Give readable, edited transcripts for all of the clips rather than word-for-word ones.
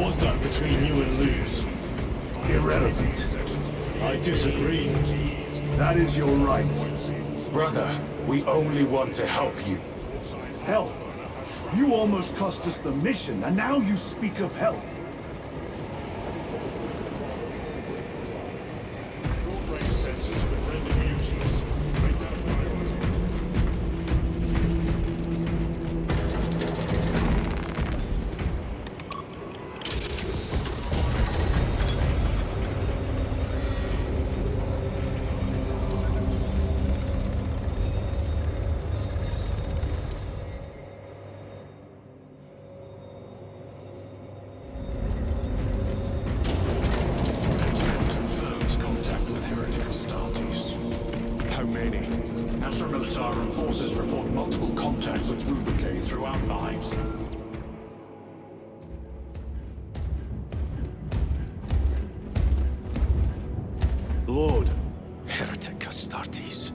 was that between you and Luz? Irrelevant. I disagree. That is your right. Brother, we only want to help you. Help? You almost cost us the mission, and now you speak of help. Short-range sensors have been rendered useless. Break down the priority. Forces report multiple contacts with Rubricate throughout lives. Lord. Heretic Astartes.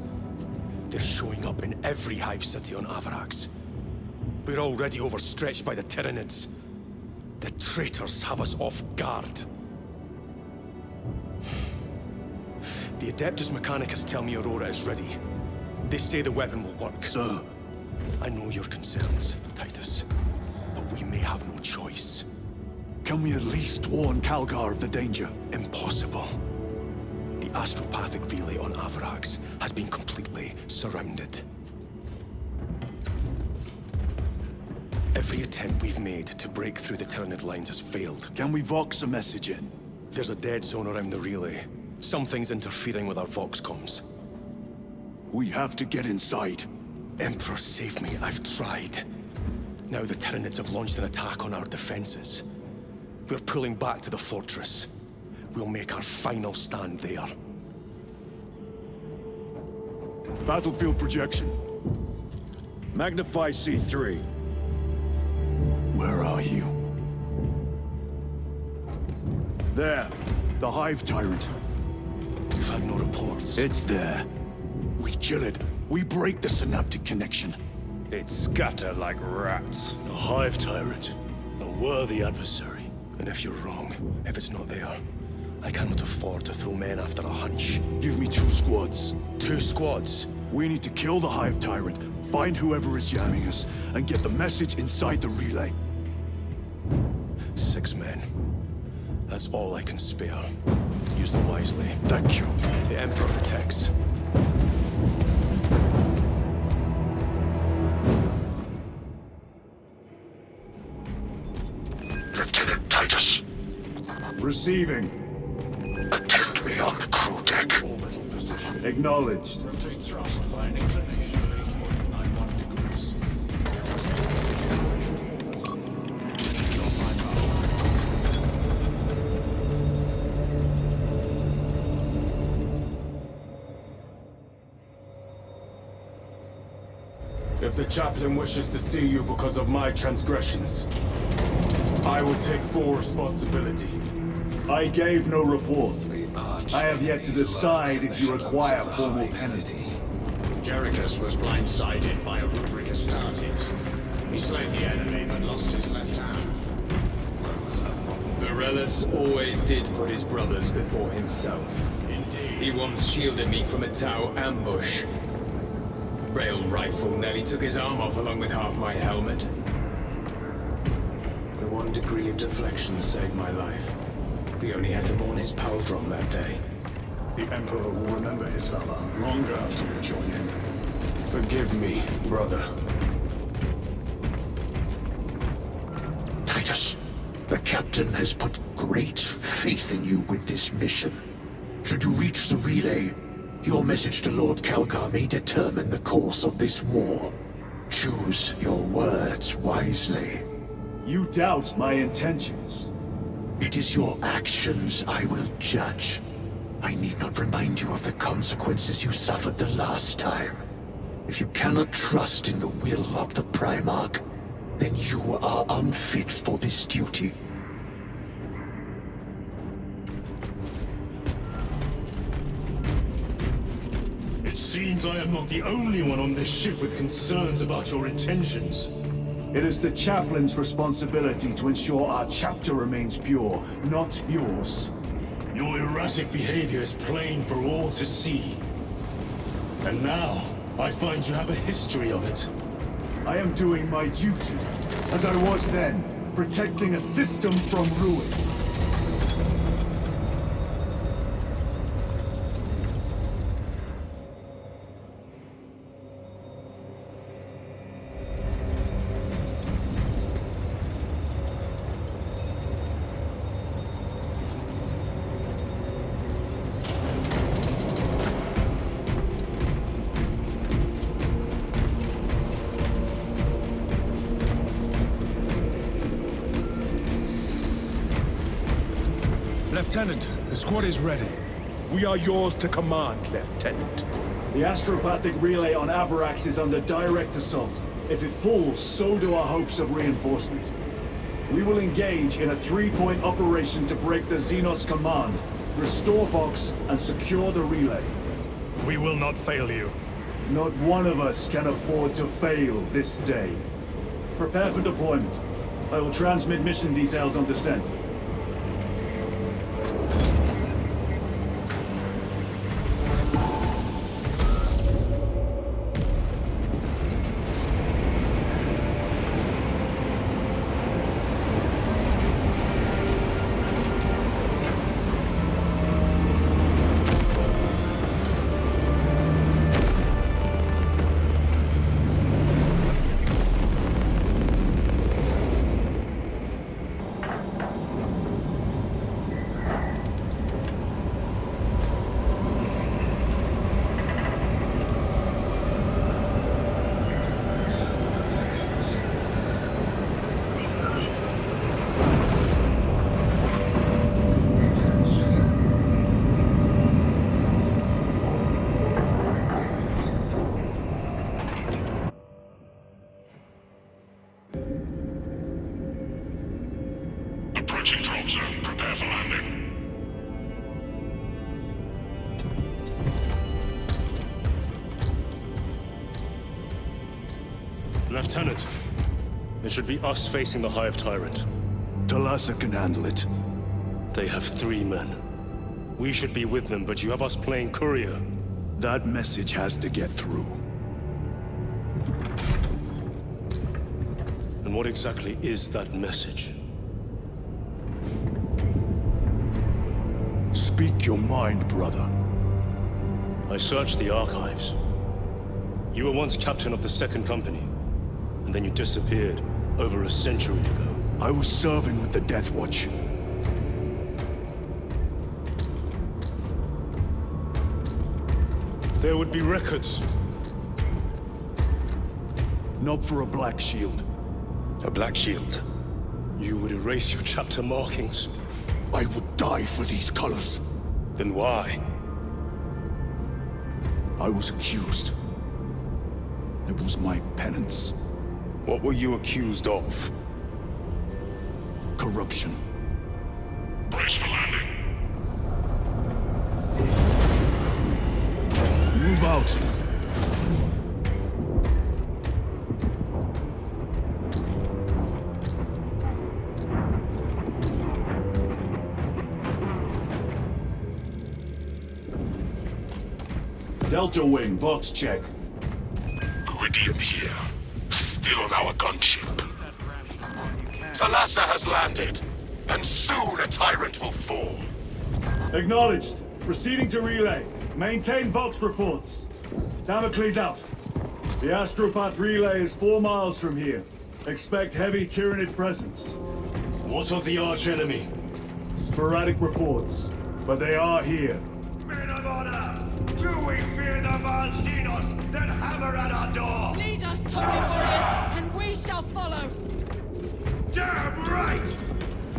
They're showing up in every hive city on Avarax. We're already overstretched by the Tyranids. The traitors have us off guard. The Adeptus Mechanicus tell me Aurora is ready. They say the weapon will work. Sir. I know your concerns, Titus, but we may have no choice. Can we at least warn Calgar of the danger? Impossible. The astropathic relay on Avarax has been completely surrounded. Every attempt we've made to break through the Tyranid lines has failed. Can we vox a message in? There's a dead zone around the relay. Something's interfering with our vox comms. We have to get inside. Emperor, save me. I've tried. Now the Tyranids have launched an attack on our defenses. We're pulling back to the fortress. We'll make our final stand there. Battlefield projection. Magnify C3. Where are you? There. The Hive Tyrant. We've had no reports. It's there. We kill it. We break the synaptic connection. It scatter like rats. A Hive Tyrant. A worthy adversary. And if you're wrong, if it's not there, I cannot afford to throw men after a hunch. Give me 2 squads. 2 squads? We need to kill the Hive Tyrant, find whoever is jamming us, and get the message inside the relay. 6 men. That's all I can spare. Use them wisely. Thank you. The Emperor protects. Lieutenant Titus. Receiving. Attend me on the crew deck. Orbital position. Acknowledged. Rotate thrust by an inclination of 8.91 degrees. If the chaplain wishes to see you because of my transgressions, I will take full responsibility. I gave no report. I have yet to decide if you require formal penance. Jerichus was blindsided by a rubric Astartes. He slayed the enemy but lost his left hand. Varellus always did put his brothers before himself. Indeed. He once shielded me from a Tau ambush. Rail rifle nearly took his arm off along with half my helmet. The 1 degree of deflection saved my life. We only had to mourn his pauldron that day. The Emperor will remember his valor long after we join him. Forgive me, brother. Titus, the captain has put great faith in you with this mission. Should you reach the relay, your message to Lord Calgar may determine the course of this war. Choose your words wisely. You doubt my intentions. It is your actions I will judge. I need not remind you of the consequences you suffered the last time. If you cannot trust in the will of the Primarch, then you are unfit for this duty. It seems I am not the only one on this ship with concerns about your intentions. It is the chaplain's responsibility to ensure our chapter remains pure, not yours. Your erratic behavior is plain for all to see. And now, I find you have a history of it. I am doing my duty, as I was then, protecting a system from ruin. Lieutenant, the squad is ready. We are yours to command, Lieutenant. The astropathic relay on Avarax is under direct assault. If it falls, so do our hopes of reinforcement. We will engage in a 3-point operation to break the Xenos command, restore Vox, and secure the relay. We will not fail you. Not one of us can afford to fail this day. Prepare for deployment. I will transmit mission details on descent. Approaching drop zone. Prepare for landing. Lieutenant, it should be us facing the Hive Tyrant. Talassa can handle it. They have 3 men. We should be with them, but you have us playing courier. That message has to get through. And what exactly is that message? Speak your mind, brother. I searched the archives. You were once captain of the 2nd Company, and then you disappeared over a century ago. I was serving with the Death Watch. There would be records. Not for a Black Shield. A Black Shield? You would erase your chapter markings. I would die for these colors. Then why? I was accused. It was my penance. What were you accused of? Corruption. Brace for landing. Move out. Delta Wing, box check. Iridium here. Still on our gunship. Talassa has landed, and soon a tyrant will fall. Acknowledged. Proceeding to relay. Maintain Vox reports. Damocles out. The Astropath relay is 4 miles from here. Expect heavy Tyranid presence. What of the arch-enemy? Sporadic reports, but they are here. Men of honor! Do we fear the Valsinos that hammer at our door? Lead us, holy warriors, and we shall follow! Damn right!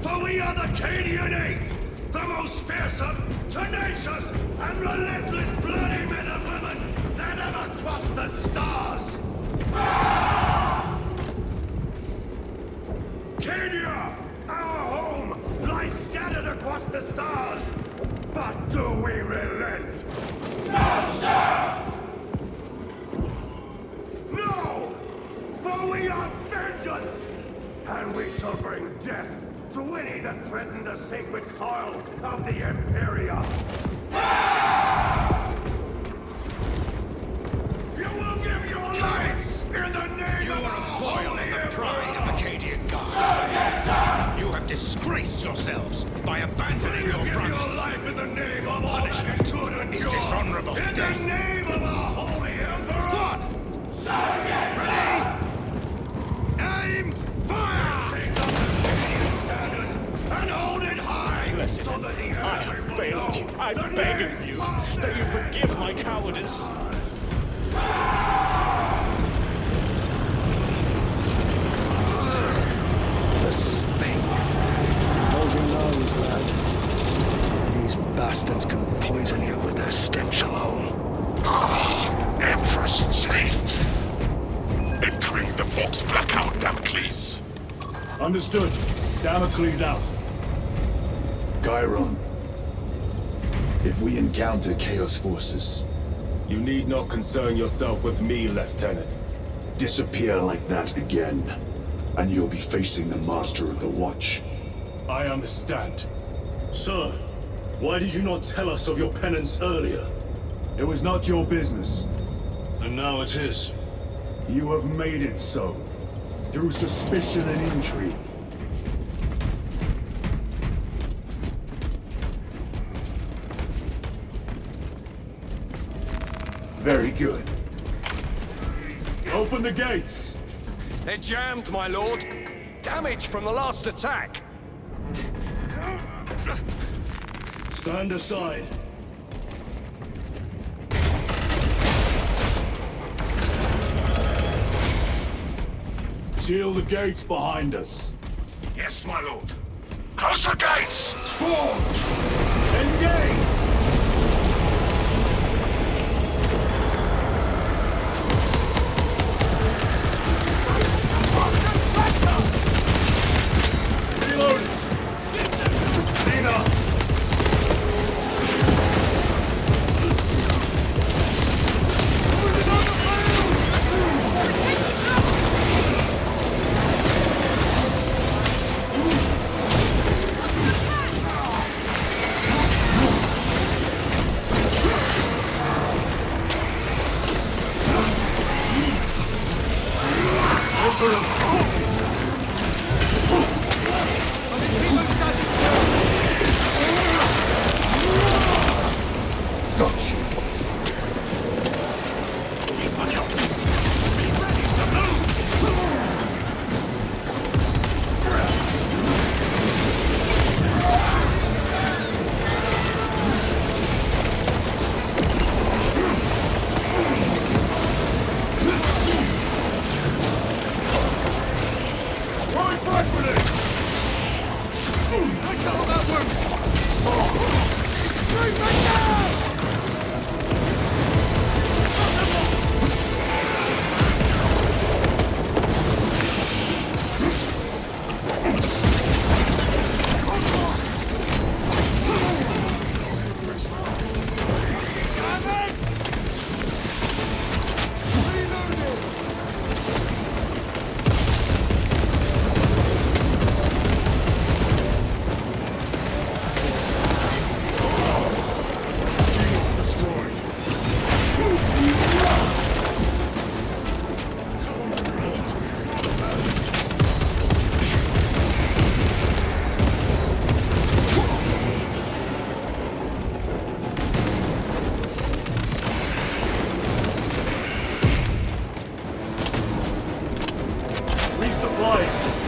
For we are the Cadian Eighth, the most fearsome, tenacious, and relentless bloody men and women that ever crossed the stars! Cadia, our home, lies scattered across the stars! But do we relent? No, sir! No! For we are vengeance! vengeance! And we shall bring death to any that threaten the sacred soil of the Imperia! You will give your lives in the name of our holy the pride of Acadian gods. You have disgraced yourselves by abandoning your Give brothers. your life in the name of all that is Punishment good and is pure. dishonorable In death. the name of our holy emperor! Squad! Ready? Aim! Fire! Take up the Canadian standard and hold it high so that the enemy I have will failed know you. I the beg name of you that you forgive my cowardice. The stink. Hold your nose, lad. These bastards can poison you with their stench alone. Empress safe. Entering the Vox blackout, Damocles. Understood. Damocles out. Chiron. If we encounter Chaos forces, You need not concern yourself with me, Lieutenant. disappear like that again, and you'll be facing the Master of the Watch. I understand. Sir, why did you not tell us of your penance earlier? It was not your business. And now it is. You have made it so. Through suspicion and intrigue. Very good. Open the gates! They're jammed, my lord. Damage from the last attack. Stand aside. Seal the gates behind us. Yes, my lord. Close the gates! Force! Engage! Reloading! Cena!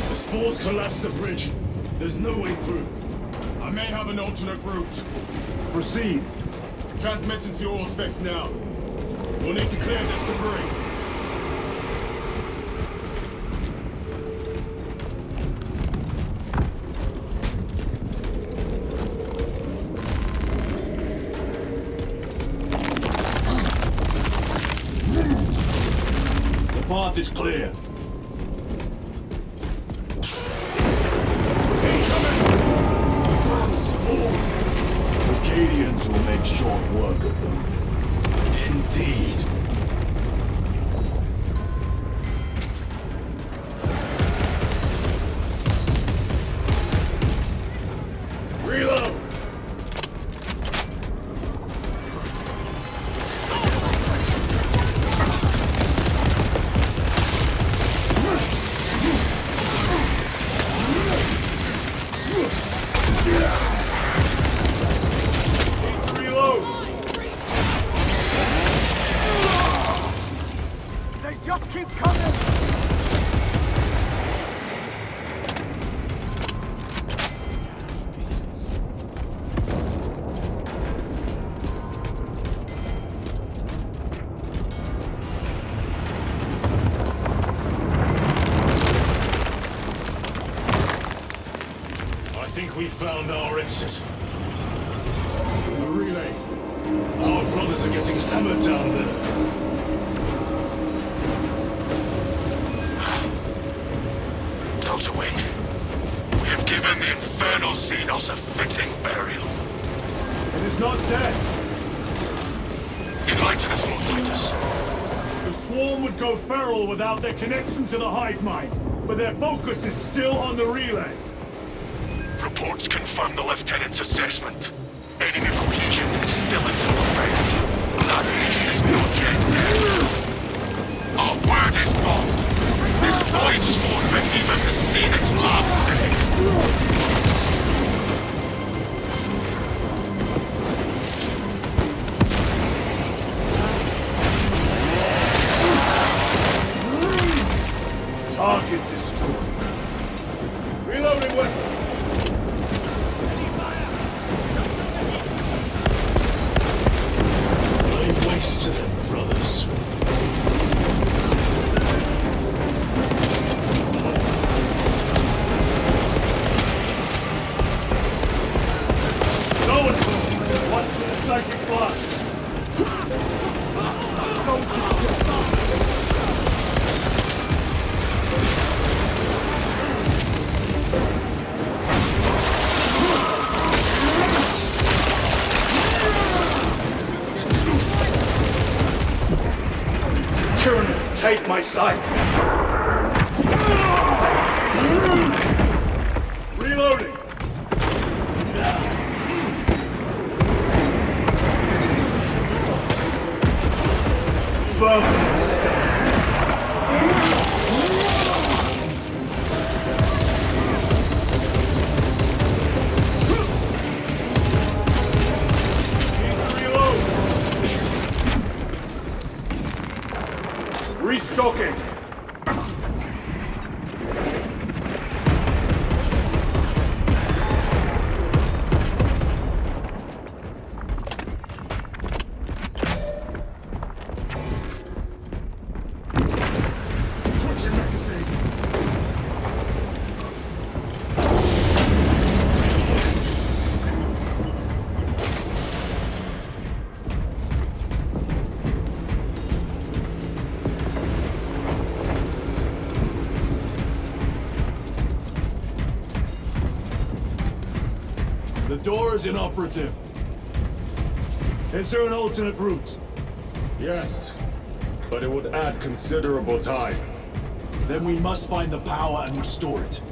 The spores collapsed the bridge. There's no way through. I may have an alternate route. Proceed. Transmitting to all specs now. We'll need to clear this debris. The path is clear. Spores! Acadians will make short work of them. Indeed. Just keep coming! I think we found our exit. The relay. Our brothers are getting hammered down there. Delta Wing, we have given the infernal Xenos a fitting burial. It is not dead. Enlighten us, Lord Titus. The swarm would go feral without their connection to the hive mind, but their focus is still on the relay. Reports confirm the Lieutenant's assessment. Enemy cohesion is still in full effect. That beast is not yet dead. Our word is bond. This void-sworn behemoth has seen its last day. Target destroyed. Reloading weapon. Lay waste to them, brothers. Going for it. Watch for the psychic blast. Tyranids, take my sight! Reloading! Vermin extended! Restocking! Switching magazine! The door is inoperative. Is there an alternate route? Yes, but it would add considerable time. Then we must find the power and restore it.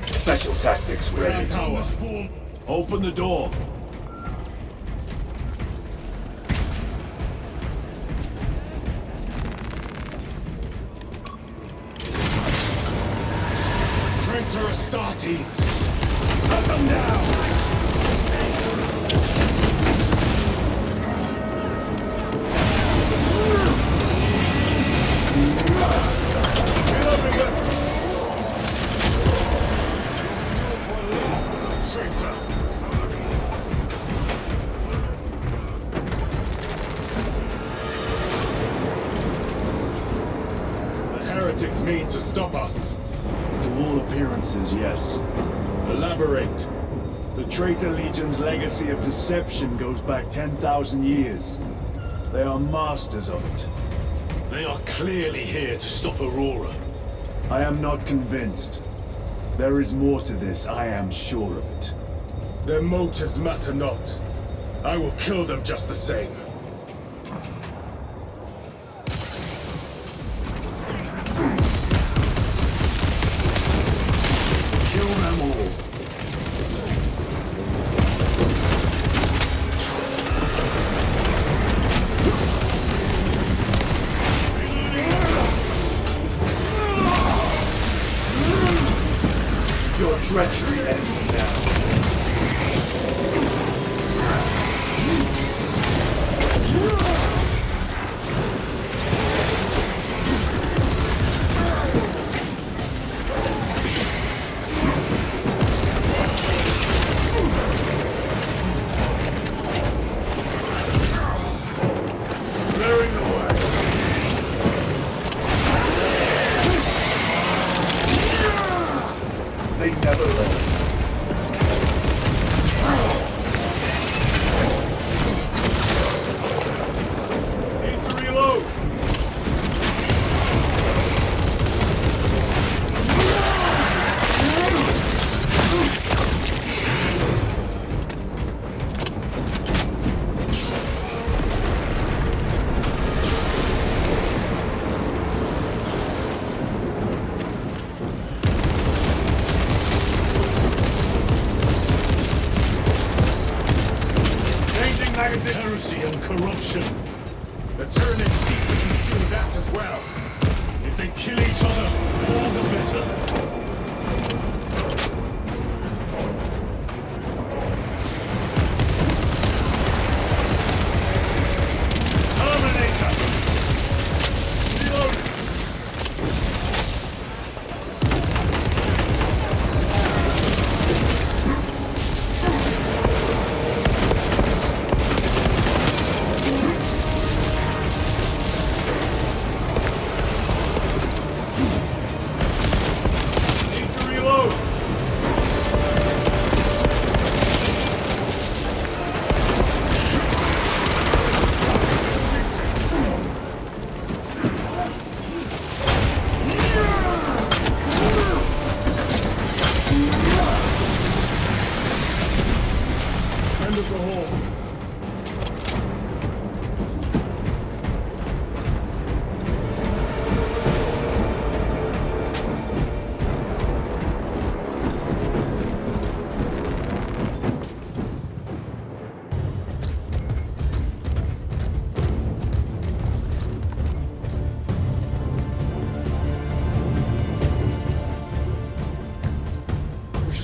Special tactics ready. Power. Open the door. Traitor Astartes! Cut them down! Heretics mean to stop us. To all appearances, yes. Elaborate. The Traitor Legion's legacy of deception goes back 10,000 years. They are masters of it. They are clearly here to stop Aurora. I am not convinced. There is more to this, I am sure of it. Their motives matter not. I will kill them just the same. Kill them all. Your treachery ends now. Heresy and corruption. The Tyranids seek to consume that as well. If they kill each other, all the better.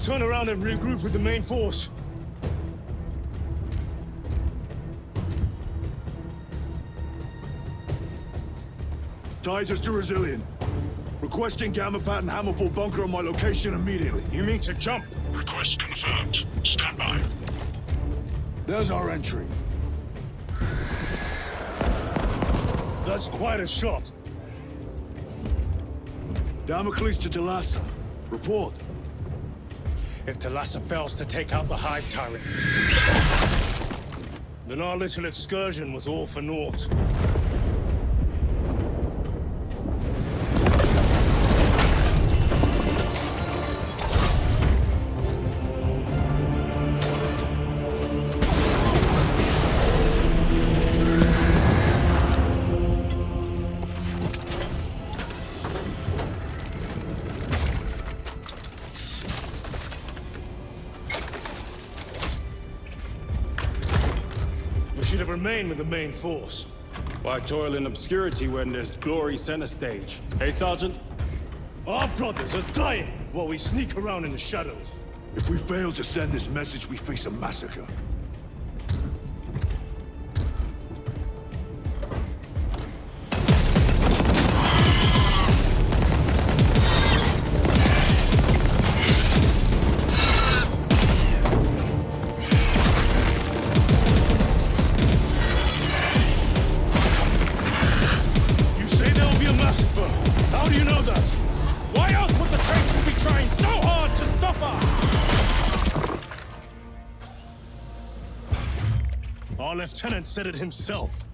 Turn around and regroup with the main force. Titus to Resilient. Requesting Gamma Pad and Hammerfall bunker on my location immediately. You mean to jump? Request confirmed. Stand by. There's our entry. That's quite a shot. Damocles to Talassa. Report. If Talassa fails to take out the Hive Tyrant, then our little excursion was all for naught. Should have remained with the main force. Why toil in obscurity when there's glory center stage? Hey, Sergeant? Our brothers are dying while we sneak around in the shadows. If we fail to send this message, we face a massacre. Our lieutenant said it himself.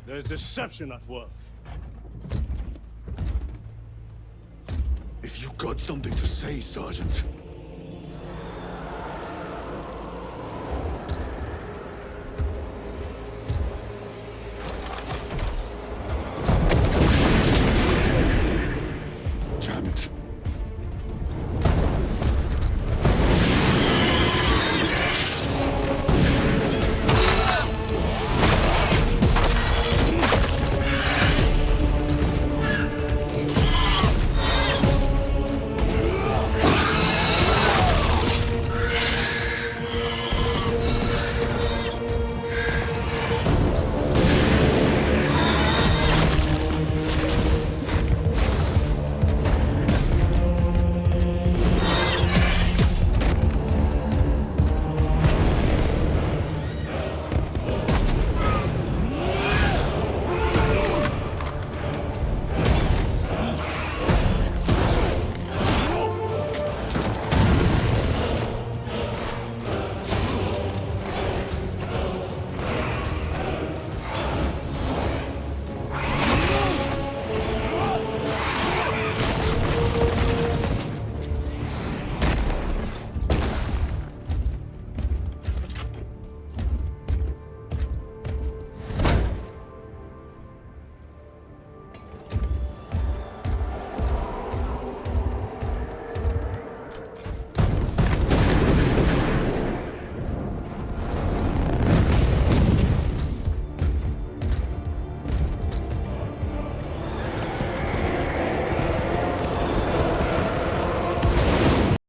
There's deception at work. If you got something to say, Sergeant,